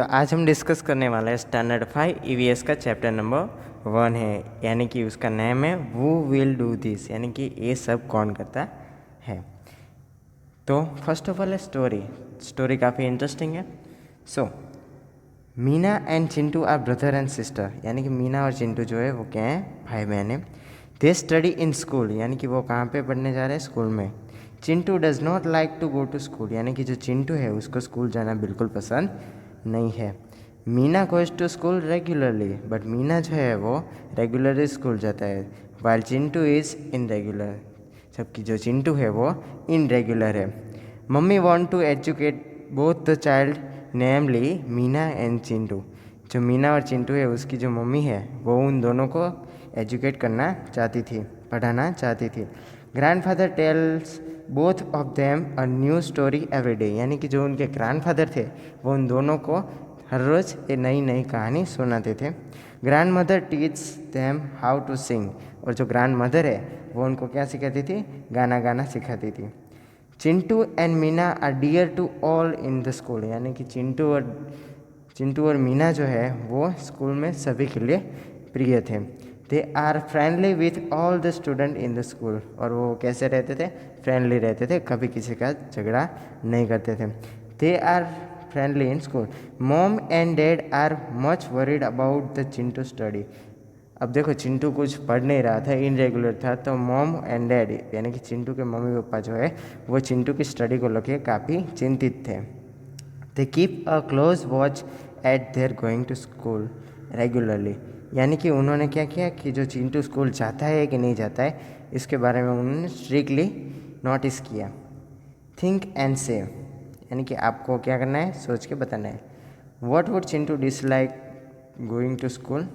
आज हम डिस्कस करने वाले हैं स्टैंडर्ड 5 ईवीएस का चैप्टर नंबर 1 है, यानी कि उसका नेम है वो विल डू दिस, यानी कि ये सब कौन करता है। तो फर्स्ट ऑफ ऑल स्टोरी काफ़ी इंटरेस्टिंग है। So Meena and Chintu are brother and sister, यानी कि मीना और चिंटू जो है वो क्या है, भाई बहन है। दे स्टडी इन स्कूल, यानी कि वो कहाँ पे पढ़ने जा रहे हैं, स्कूल में। Chintu does not like to go to school, यानी कि जो चिंटू है उसको स्कूल जाना बिल्कुल पसंद नहीं है। Meena goes to school regularly, but Meena जो है वो रेगुलरली स्कूल जाता है, वाइल चिंटू इज़ इनरेगुलर, जबकि जो चिंटू है वो इनरेगुलर है। Mummy want to educate both the child namely Meena and Chintu, जो मीना और चिंटू है उसकी जो मम्मी है वो उन दोनों को एजुकेट करना चाहती थी, पढ़ाना चाहती थी। Grandfather tells both of them a new story every day, यानी कि जो उनके ग्रैंडफादर थे वो उन दोनों को हर रोज़ एक नई नई कहानी सुनाते थे। Grandmother teach them how to sing, और जो ग्रैंड मदर है वो उनको क्या सिखाती थी, गाना गाना सिखाती थी। Chintu and Meena are dear to all in the school, यानी कि चिंटू और मीना जो है वो स्कूल में सभी के लिए प्रिय थे। They are friendly with all the student in the school, और वो कैसे रहते थे, फ्रेंडली रहते थे, कभी किसी का झगड़ा नहीं करते थे। They are friendly in school. Mom and dad are much worried about the Chintu study. अब देखो चिंटू कुछ पढ़ नहीं रहा था, इनरेगुलर था, तो मॉम एंड डैड यानी कि चिंटू के मम्मी पापा जो है वो चिंटू की स्टडी को लेकर काफ़ी चिंतित थे। They keep a close watch at their going to school regularly, यानी कि उन्होंने क्या किया कि जो चिंटू स्कूल जाता है कि नहीं जाता है इसके बारे में उन्होंने स्ट्रिक्टली नोटिस किया। थिंक एंड से, यानी कि आपको क्या करना है, सोच के बताना है। What would Chintu dislike going to school,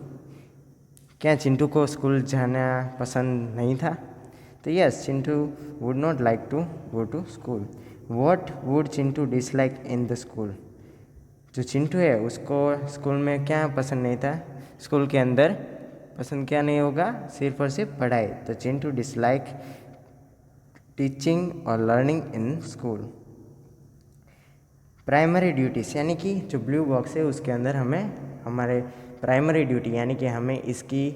क्या चिंटू को स्कूल जाना पसंद नहीं था, तो yes Chintu would not like to go to school. What would Chintu dislike in the school, जो चिंटू है उसको स्कूल में क्या पसंद नहीं था, स्कूल के अंदर पसंद क्या नहीं होगा, सिर्फ और सिर्फ पढ़ाई, तो चिंटू डिसलाइक टीचिंग और learning in school. Primary duties, यानी कि जो ब्लू बॉक्स है उसके अंदर हमें हमारे प्राइमरी ड्यूटी यानी कि हमें इसकी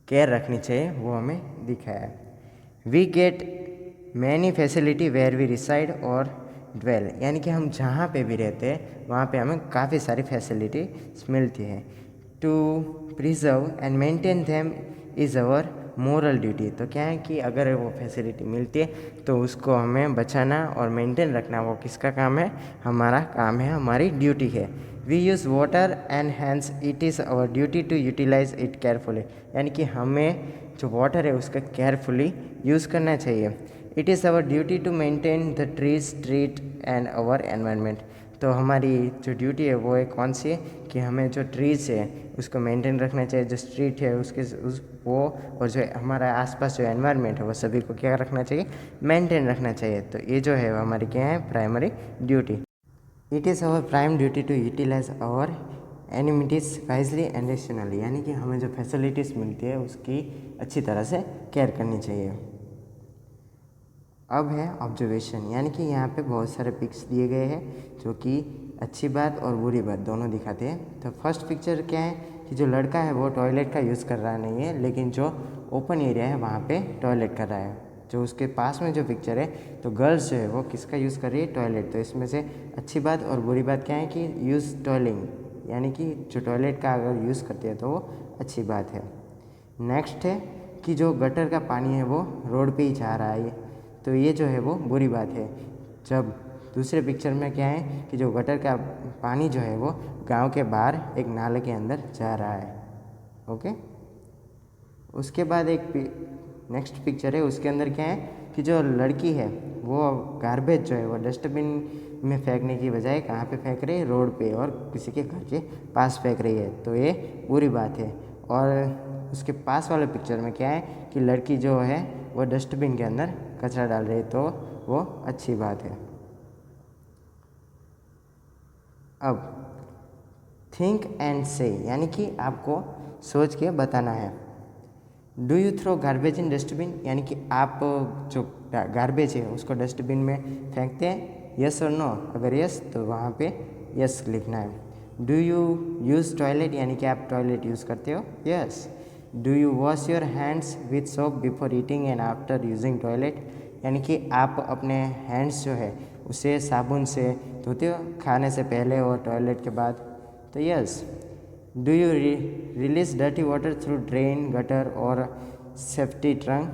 केयर रखनी चाहिए वो हमें दिखाया है। We get many facility where we reside और ड्वेल, यानी कि हम जहाँ पे भी रहते हैं वहाँ पे हमें काफ़ी सारी फैसिलिटी मिलती है। To preserve and maintain them is our moral duty, तो क्या है कि अगर वो फैसिलिटी मिलती है तो उसको हमें बचाना और मेंटेन रखना वो किसका काम है, हमारा काम है, हमारी ड्यूटी है। We use water and hence it is our duty to utilize it carefully, यानी कि हमें जो वाटर है उसका केयरफुली यूज़ करना चाहिए। It is our duty to maintain the trees treat and our environment, तो हमारी जो ड्यूटी है वो है कौन सी है कि हमें जो ट्रीज़ है उसको मेंटेन रखना चाहिए, जो स्ट्रीट है उसके वो और जो हमारा आसपास जो एनवायरनमेंट है वो सभी को क्या रखना चाहिए, मेंटेन रखना चाहिए। तो ये जो है हमारी क्या है, primary duty. It is our prime duty to utilise our amenities wisely and rationally, यानी कि हमें जो फैसिलिटीज़ मिलती है उसकी अच्छी तरह से केयर करनी चाहिए। अब है ऑब्जर्वेशन, यानी कि यहाँ पे बहुत सारे पिक्स दिए गए हैं जो कि अच्छी बात और बुरी बात दोनों दिखाते हैं। तो फर्स्ट पिक्चर क्या है कि जो लड़का है वो टॉयलेट का यूज़ कर रहा नहीं है, लेकिन जो ओपन एरिया है वहाँ पे टॉयलेट कर रहा है। जो उसके पास में जो पिक्चर है तो गर्ल्स जो है वो किसका यूज़ कर रही है, टॉयलेट। तो इसमें से अच्छी बात और बुरी बात क्या है कि यूज़ टॉयलिंग, यानी कि जो टॉयलेट का अगर यूज़ करते हैं तो वो अच्छी बात है। नेक्स्ट है कि जो गटर का पानी है वो रोड पे ही जा रहा है, तो ये जो है वो बुरी बात है। जब दूसरे पिक्चर में क्या है कि जो गटर का पानी जो है वो गांव के बाहर एक नाले के अंदर जा रहा है। ओके, उसके बाद एक नेक्स्ट पिक्चर है, उसके अंदर क्या है कि जो लड़की है वो गार्बेज जो है वो डस्टबिन में फेंकने की बजाय कहाँ पे फेंक रही है, रोड पे और किसी के घर के पास फेंक रही है, तो ये बुरी बात है। और उसके पास वाले पिक्चर में क्या है कि लड़की जो है वो डस्टबिन के अंदर कचरा डाल रही है, तो वो अच्छी बात है। अब थिंक एंड से, यानी कि आपको सोच के बताना है। Do you throw garbage in dustbin, यानी कि आप जो गार्बेज है उसको डस्टबिन में फेंकते हैं, यस और नो। अगर यस तो वहाँ पे यस लिखना है। डू यू यूज़ टॉयलेट यानी कि आप टॉयलेट यूज़ करते हो, yes. Do you wash your hands with soap before eating and after using toilet यानी कि आप अपने हैंड्स जो है उसे साबुन से धोते हो खाने से पहले और टॉयलेट के बाद, तो yes. Do you release dirty water through drain gutter और सेफ्टी ट्रंक,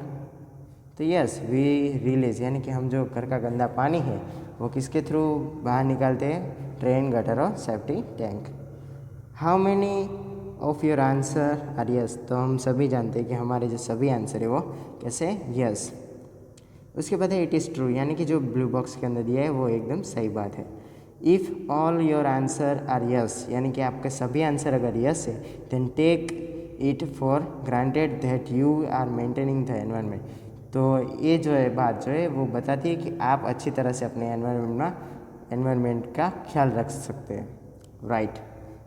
तो यस वी रिलीज यानी कि हम जो घर का गंदा पानी है वो किसके थ्रू बाहर निकालते हैं, ड्रेन गटर और safety tank. How many of your answer are yes, तो हम सभी जानते हैं कि हमारे जो सभी आंसर है वो कैसे यस। उसके बाद है इट इज़ ट्रू यानी कि जो ब्लू बॉक्स के अंदर दिया है वो एकदम सही बात है। If all your answer are yes यानी कि आपके सभी आंसर अगर यस है then take it for granted that you are maintaining the environment, तो ये जो है बात जो है वो बताती है कि आप अच्छी तरह से अपने एनवायरनमेंट का ख्याल रख सकते हैं, राइट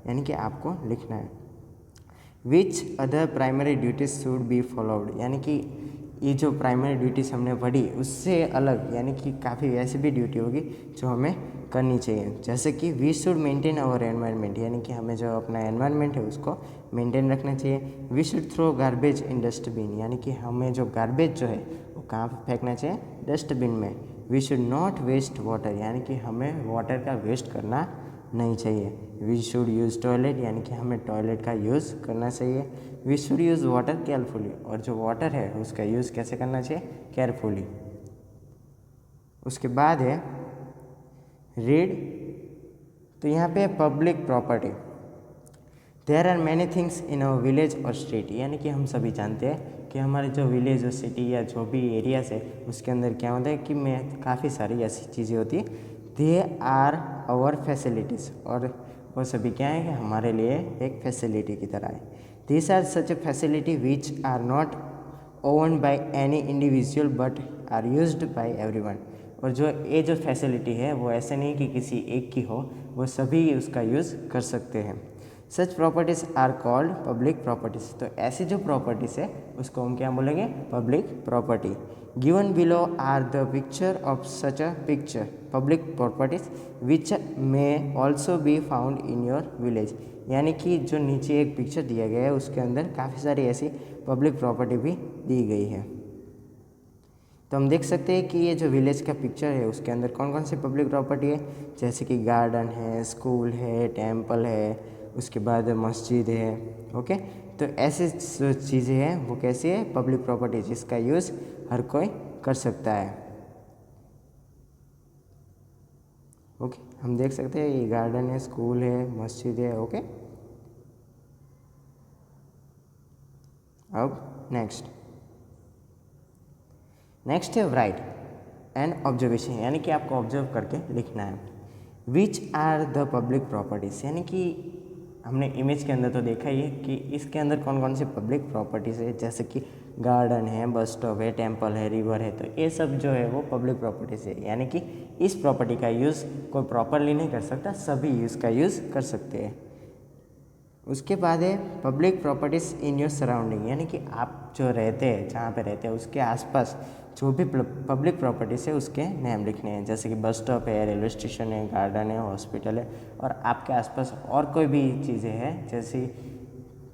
यानी कि आपको लिखना है। Which other primary duties should be followed यानी कि ये जो प्राइमरी ड्यूटीज़ हमने पढ़ी उससे अलग यानी कि काफ़ी ऐसी भी ड्यूटी होगी जो हमें करनी चाहिए, जैसे कि we should maintain our environment यानी कि हमें जो अपना एनवायरनमेंट है उसको मेंटेन रखना चाहिए। We should throw garbage in dustbin यानी कि हमें जो गार्बेज जो है वो कहाँ पर फेंकना चाहिए, डस्टबिन में। We should not waste water यानी कि हमें वाटर का वेस्ट करना नहीं चाहिए। वी शुड यूज़ टॉयलेट यानी कि हमें टॉयलेट का यूज़ करना चाहिए। We should use water carefully और जो वाटर है उसका यूज़ कैसे करना चाहिए, केयरफुली। उसके बाद है रीड, तो यहाँ पे public property. There are many things in our village और स्ट्रीट यानी कि हम सभी जानते हैं कि हमारे जो विलेज और सिटी या जो भी एरियाज है उसके अंदर क्या होता है कि में काफ़ी सारी ऐसी चीज़ें होती है। दे आर आवर फैसिलिटीज़ और वो सभी क्या है कि हमारे लिए एक फैसिलिटी की तरह है। These are such a facility which are not owned by any individual but are used by everyone, और जो ये जो फैसिलिटी है वो ऐसे नहीं कि किसी एक की हो, वो सभी उसका यूज़ कर सकते हैं। Such properties are called public properties, तो ऐसी जो प्रॉपर्टीज़ है उसको हम क्या बोलेंगे, public property. Given below are the picture of such a picture public properties which may also be found in your village यानी कि जो नीचे एक पिक्चर दिया गया है उसके अंदर काफ़ी सारी ऐसी पब्लिक प्रॉपर्टी भी दी गई है। तो हम देख सकते हैं कि ये जो विलेज का पिक्चर है उसके अंदर कौन कौन सी पब्लिक प्रॉपर्टी है, जैसे कि गार्डन है, स्कूल है, टेम्पल है, उसके बाद मस्जिद है। ओके, तो ऐसे जो चीज़ें हैं वो कैसी है, पब्लिक प्रॉपर्टी, जिसका यूज़ हर कोई कर सकता है। ओके, हम देख सकते हैं ये गार्डन है, स्कूल है, मस्जिद है। ओके, अब नेक्स्ट है राइट एंड ऑब्जर्वेशन यानी कि आपको ऑब्जर्व करके लिखना है। Which are the public properties यानी कि हमने इमेज के अंदर तो देखा ही है कि इसके अंदर कौन कौन सी पब्लिक प्रॉपर्टीज़ है, जैसे कि गार्डन है, बस स्टॉप है, टेम्पल है, रिवर है, तो ये सब जो है वो पब्लिक प्रॉपर्टीज़ है। यानी कि इस प्रॉपर्टी का यूज़ कोई प्रॉपरली नहीं कर सकता, सभी इसका यूज़ कर सकते हैं। उसके बाद है public properties in your surrounding यानी कि आप जो रहते हैं, जहाँ पे रहते हैं उसके आसपास जो भी पब्लिक प्रॉपर्टीज़ है उसके नाम लिखने हैं, जैसे कि बस स्टॉप है, रेलवे स्टेशन है, गार्डन है, हॉस्पिटल है, और आपके आसपास और कोई भी चीज़ें हैं जैसी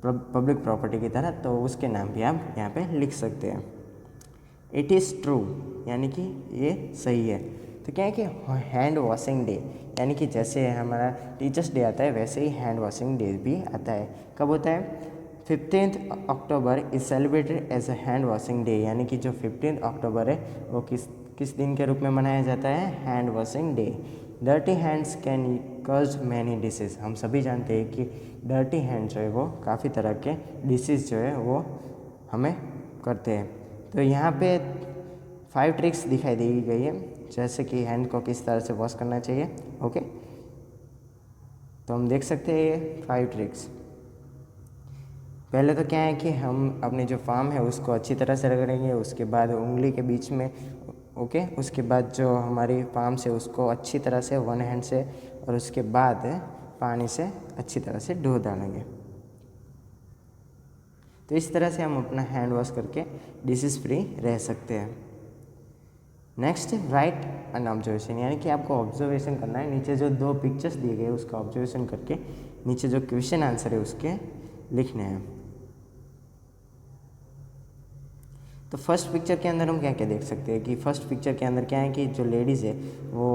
पब्लिक प्रॉपर्टी की तरह, तो उसके नाम भी आप यहाँ पे लिख सकते हैं। इट इज़ ट्रू यानी कि ये सही है। तो क्या है कि हैंड वॉशिंग डे यानी कि जैसे हमारा टीचर्स डे आता है वैसे ही हैंड वॉशिंग डे भी आता है। कब होता है, 15 October is celebrated as a hand washing day यानी कि जो 15 अक्टूबर है वो किस दिन के रूप में मनाया जाता है, hand washing day. Dirty hands can cause many disease, हम सभी जानते हैं कि डर्टी हैंड जो है वो काफ़ी तरह के डिसीज़ जो है वो हमें करते हैं। तो यहाँ पे 5 ट्रिक्स दिखाई दी गई है, जैसे कि हैंड को किस तरह से वॉश करना चाहिए। ओके, तो हम देख सकते हैं ये 5 ट्रिक्स। पहले तो क्या है कि हम अपनी जो पाम है उसको अच्छी तरह से रगड़ेंगे, उसके बाद उंगली के बीच में, ओके, उसके बाद जो हमारी पाम से उसको अच्छी तरह से वन हैंड से, और उसके बाद पानी से अच्छी तरह से धो डालेंगे। तो इस तरह से हम अपना हैंड वॉश करके डिसीज़ फ्री रह सकते हैं। नेक्स्ट है राइट एन ऑब्जर्वेशन, यानी कि आपको ऑब्जर्वेशन करना है। नीचे जो 2 पिक्चर्स दिए गए उसका ऑब्जर्वेशन करके नीचे जो क्वेश्चन आंसर है उसके लिखने हैं। तो फर्स्ट पिक्चर के अंदर हम क्या क्या देख सकते हैं कि फर्स्ट पिक्चर के अंदर क्या है कि जो लेडीज़ है वो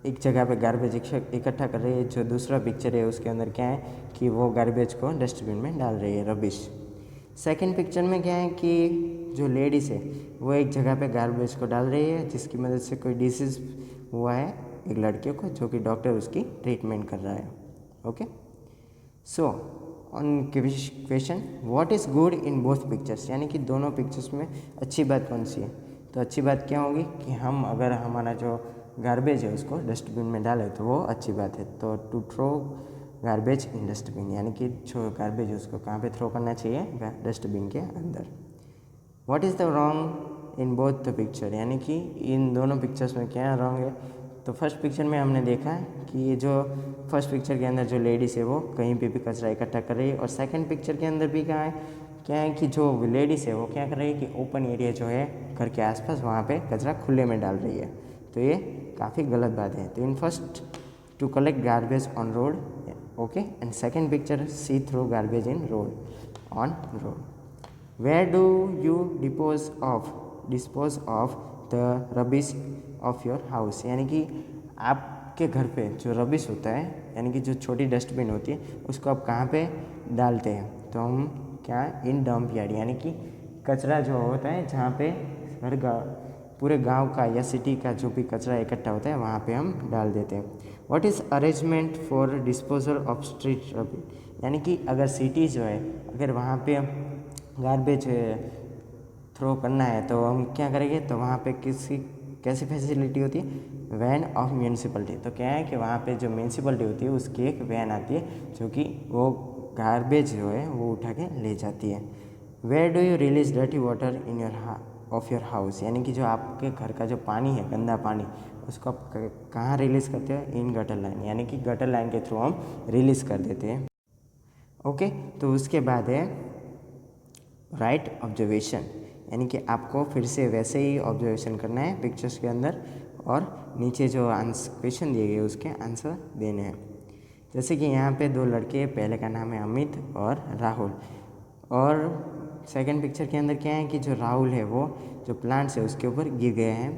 एक जगह पे गार्बेज इकट्ठा कर रही है। जो दूसरा पिक्चर है उसके अंदर क्या है कि वो गार्बेज को डस्टबिन में डाल रही है, रबिश। सेकंड पिक्चर में क्या है कि जो लेडीज़ है वो एक जगह पे गार्बेज को डाल रही है जिसकी मदद से कोई डिसीज़ हुआ है एक लड़के को, जो कि डॉक्टर उसकी ट्रीटमेंट कर रहा है। Okay, so on question what is good in both pictures, यानी कि दोनों पिक्चर्स में अच्छी बात कौन सी है। तो अच्छी बात क्या होगी कि हम अगर हमारा जो गार्बेज है उसको डस्टबिन में डालें तो वो अच्छी बात है। तो to throw garbage in dustbin, यानी कि जो गार्बेज है उसको कहाँ पे थ्रो करना चाहिए, डस्टबिन के अंदर। What is the wrong in both the picture, यानी कि इन दोनों पिक्चर्स में क्या रॉन्ग है। तो फर्स्ट पिक्चर में हमने देखा है कि ये जो फर्स्ट पिक्चर के अंदर जो लेडीज़ है वो कहीं पे भी कचरा इकट्ठा कर रही है, और सेकंड पिक्चर के अंदर भी क्या है कि जो लेडीज़ है वो क्या कर रही है कि ओपन एरिया जो है घर के आसपास वहाँ पे कचरा खुले में डाल रही है। तो ये काफ़ी गलत बात है। तो in first to collect garbage on road, okay, and second picture see through garbage in road, on road. Where do you dispose of the rubbish of your house, यानी कि आपके घर पे जो रबिश होता है, यानी कि जो छोटी डस्टबिन होती है उसको आप कहाँ पे डालते हैं। तो हम क्या इन डंप यार्ड, यानी कि कचरा जो होता है जहाँ पे हर पूरे गांव का या सिटी का जो भी कचरा इकट्ठा होता है वहाँ पे हम डाल देते हैं। What is arrangement for disposal of street rubbish, यानी कि अगर सिटी जो है अगर वहाँ पे गार्बेज थ्रो करना है तो हम क्या करेंगे, तो वहाँ पे कैसी फैसिलिटी होती है, वैन ऑफ म्यूनसिपलिटी। तो क्या है कि वहाँ पे जो म्यूनसिपलिटी होती है उसकी एक वैन आती है जो कि वो गार्बेज जो है वो उठा के ले जाती है। Where do you release dirty water in your house, यानी कि जो आपके घर का जो पानी है गंदा पानी उसको आप कहाँ रिलीज़ करते हैं, इन गटर लाइन, यानी कि गटर लाइन के थ्रू हम रिलीज़ कर देते हैं। ओके, तो उसके बाद है राइट ऑब्जर्वेशन, यानी कि आपको फिर से वैसे ही ऑब्जर्वेशन करना है पिक्चर्स के अंदर, और नीचे जो क्वेश्चन दिए गए उसके आंसर देने हैं। जैसे कि यहाँ पे 2 लड़के, पहले का नाम है अमित और राहुल, और सेकंड पिक्चर के अंदर क्या है कि जो राहुल है वो जो प्लांट्स है उसके ऊपर गिर गए हैं।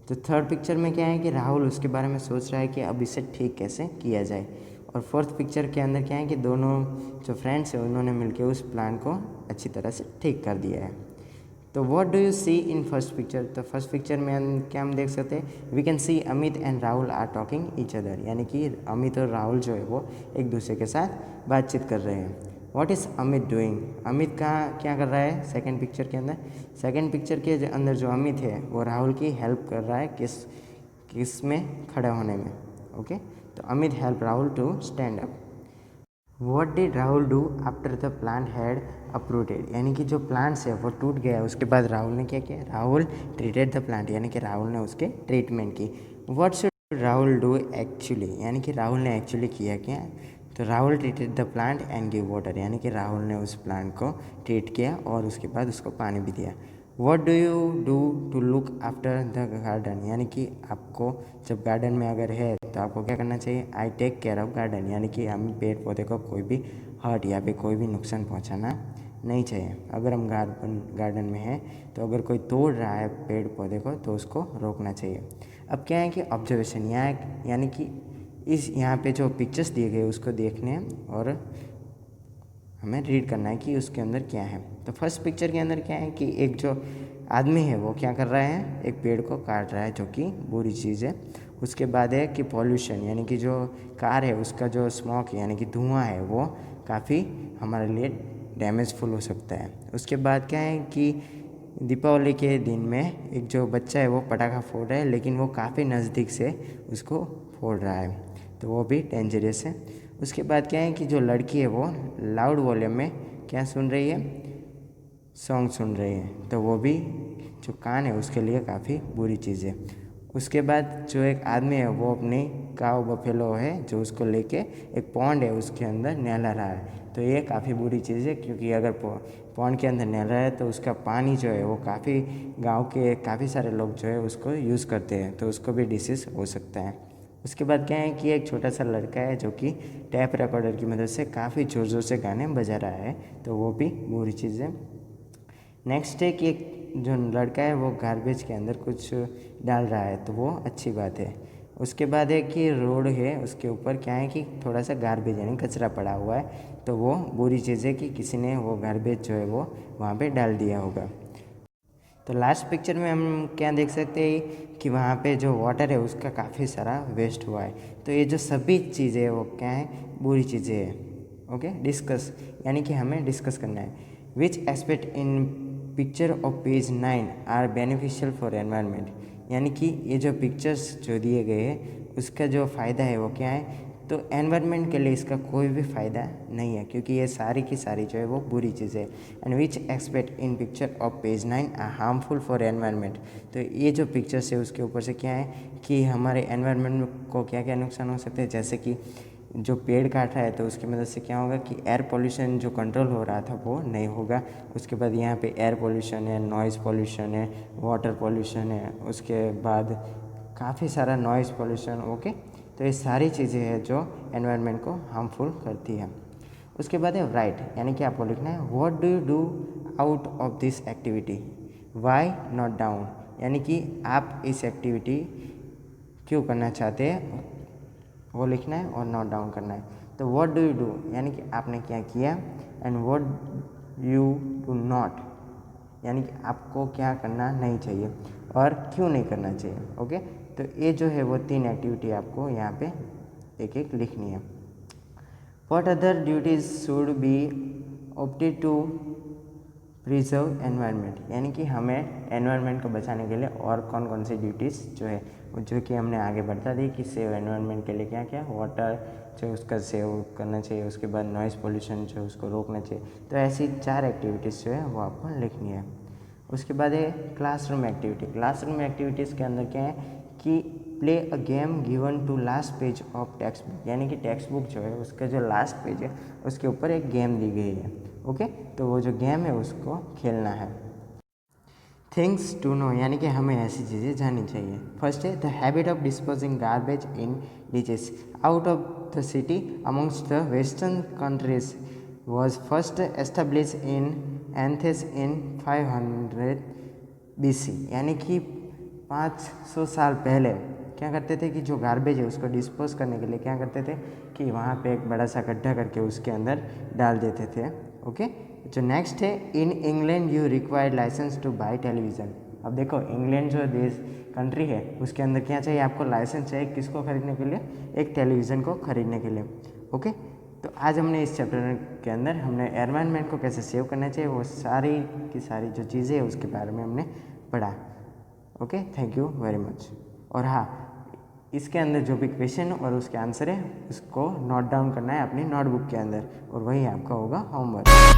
तो थर्ड पिक्चर में क्या है कि राहुल उसके बारे में सोच रहा है कि अब इसे ठीक कैसे किया जाए। और फोर्थ पिक्चर के अंदर क्या है कि दोनों जो फ्रेंड्स हैं उन्होंने मिलकर उस प्लान को अच्छी तरह से ठीक कर दिया है। तो what do you see in first picture, तो फर्स्ट पिक्चर में हम देख सकते हैं, we can see Amit and Rahul are talking each other, यानी कि अमित और राहुल जो है वो एक दूसरे के साथ बातचीत कर रहे हैं। What is Amit doing, Amit क्या कर रहा है सेकंड पिक्चर के अंदर, सेकंड पिक्चर के अंदर जो अमित है वो राहुल की हेल्प कर रहा है किस में, खड़े होने में। ओके, तो Amit help Rahul to stand up. What did Rahul do after the plant had uprooted, यानी कि जो प्लांट्स है वो टूट गया उसके बाद राहुल ने क्या किया, राहुल ट्रीटेड द प्लांट, यानी कि राहुल ने उसके ट्रीटमेंट की। What should Rahul do actually, यानी कि राहुल ने एक्चुअली किया क्या, तो Rahul treated the plant and give water, यानी कि राहुल ने उस प्लांट को ट्रीट किया और उसके बाद उसको पानी भी दिया। What do you do to look after the garden, यानी कि आपको जब गार्डन में अगर है तो आपको क्या करना चाहिए, I take care of garden, यानी कि हम पेड़ पौधे को कोई भी हर्ट या फिर कोई भी नुकसान पहुंचाना नहीं चाहिए। अगर हम गार्डन में हैं तो अगर कोई तोड़ रहा है पेड़ पौधे को तो उसको रोकना चाहिए। अब क्या है कि ऑब्जर्वेशन यहाँ, यानी कि यहाँ पे जो पिक्चर्स दिए गए उसको देखने हैं और हमें रीड करना है कि उसके अंदर क्या है। तो फर्स्ट पिक्चर के अंदर क्या है कि एक जो आदमी है वो क्या कर रहा है, एक पेड़ को काट रहा है जो कि बुरी चीज़ है। उसके बाद है कि पॉल्यूशन, यानी कि जो कार है उसका जो स्मोक है यानी कि धुआं है वो काफ़ी हमारे लिए डैमेजफुल हो सकता है। उसके बाद क्या है कि दीपावली के दिन में एक जो बच्चा है वो पटाखा फोड़ रहा है लेकिन वो काफ़ी नज़दीक से उसको फोड़ रहा है, तो वो भी डेंजरस है। उसके बाद क्या है कि जो लड़की है वो लाउड वॉल्यूम में क्या सुन रही है, सॉन्ग सुन रही है, तो वो भी जो कान है उसके लिए काफ़ी बुरी चीज़ है। उसके बाद जो एक आदमी है वो अपनी काऊ बफेलो है जो उसको लेके एक पॉन्ड है उसके अंदर नहला रहा है। तो ये काफ़ी बुरी चीज़ है, क्योंकि अगर पॉन्ड के अंदर नहला है तो उसका पानी जो है वो काफ़ी गांव के काफ़ी सारे लोग जो है उसको यूज़ करते हैं, तो उसको भी डिसीज़ हो सकता है। उसके बाद क्या है कि एक छोटा सा लड़का है जो कि टैप रिकॉर्डर की मदद से काफ़ी ज़ोर ज़ोर से गाने बजा रहा है, तो वो भी बुरी चीज़ है। नेक्स्ट है कि एक जो लड़का है वो गार्बेज के अंदर कुछ डाल रहा है, तो वो अच्छी बात है। उसके बाद है कि रोड है, उसके ऊपर क्या है कि थोड़ा सा गार्बेज यानी कचरा पड़ा हुआ है, तो वो बुरी चीज़ है कि किसी ने वो गार्बेज जो है वो वहाँ पे डाल दिया होगा। तो लास्ट पिक्चर में हम क्या देख सकते हैं कि वहाँ पे जो वाटर है उसका काफ़ी सारा वेस्ट हुआ है। तो ये जो सभी चीज़ें हैं वो क्या है, बुरी चीज़ें हैं। ओके, डिस्कस यानी कि हमें डिस्कस करना है। Which aspect in picture of page 9 are beneficial for environment, यानी कि ये जो पिक्चर्स जो दिए गए हैं उसका जो फ़ायदा है वो क्या है, तो एनवायरनमेंट के लिए इसका कोई भी फ़ायदा नहीं है, क्योंकि ये सारी की सारी जो है वो बुरी चीज़ है। And which expect in picture of page 9 are harmful for environment, तो ये जो पिक्चर्स है उसके ऊपर से क्या है कि हमारे एनवायरनमेंट को क्या क्या नुकसान हो सकते हैं, जैसे कि जो पेड़ काट रहा है तो उसकी मदद से क्या होगा कि एयर पोल्यूशन जो कंट्रोल हो रहा था वो नहीं होगा। उसके बाद यहाँ पे एयर पोल्यूशन है, नॉइज़ पोल्यूशन है, वाटर पोल्यूशन है, उसके बाद काफ़ी सारा नॉइज़ पोल्यूशन। ओके, तो ये सारी चीज़ें हैं जो एनवायरनमेंट को हार्मफुल करती है। उसके बाद है राइट, यानी कि आपको लिखना है what do you do out of this activity, why not down, यानी कि आप इस एक्टिविटी क्यों करना चाहते हैं वो लिखना है और नोट डाउन करना है। तो व्हाट डू यू डू यानी कि आपने क्या किया, and what you do not यानी कि आपको क्या करना नहीं चाहिए और क्यों नहीं करना चाहिए। ओके, तो ये जो है वो 3 एक्टिविटी आपको यहाँ पे एक एक लिखनी है। What other duties should be opted to preserve environment, यानी कि हमें एनवायरनमेंट को बचाने के लिए और कौन कौन सी ड्यूटीज़ जो है जो कि हमने आगे बढ़ता दी कि सेव एनवायरनमेंट के लिए क्या क्या, वाटर जो उसका सेव करना चाहिए, उसके बाद नॉइज़ पोल्यूशन जो उसको रोकना चाहिए। तो ऐसी 4 एक्टिविटीज़ जो है वो आपको लिखनी है। उसके बाद है क्लासरूम एक्टिविटी। क्लासरूम एक्टिविटीज़ के अंदर क्या है कि play a game given to last page of text book, यानी कि टेक्स्ट बुक जो है उसका जो लास्ट पेज है उसके ऊपर एक गेम दी गई है। ओके, तो वो जो गेम है उसको खेलना है। थिंग्स टू नो, यानी कि हमें ऐसी चीज़ें जाननी चाहिए। फर्स्ट है the habit of disposing garbage in ditches out of the city अमongst the western countries was first establish in एंथेस इन 500 BC, यानी कि 500 साल पहले क्या करते थे कि जो गार्बेज है उसको डिस्पोज करने के लिए क्या करते थे कि वहाँ पे एक बड़ा सा गड्ढा करके उसके अंदर डाल देते थे। ओके, जो नेक्स्ट है in England you required license to buy television. अब देखो इंग्लैंड जो देश कंट्री है उसके अंदर क्या चाहिए, आपको लाइसेंस चाहिए किसको खरीदने के लिए, एक टेलीविज़न को खरीदने के लिए। ओके, तो आज हमने इस चैप्टर के अंदर हमने एनवायरनमेंट को कैसे सेव करना चाहिए वो सारी की सारी जो चीज़ें हैं उसके बारे में हमने पढ़ा। Okay, thank you very much. और हाँ, इसके अंदर जो भी क्वेश्चन और उसके आंसर है उसको नोट डाउन करना है अपनी नोटबुक के अंदर, और वही आपका होगा होमवर्क।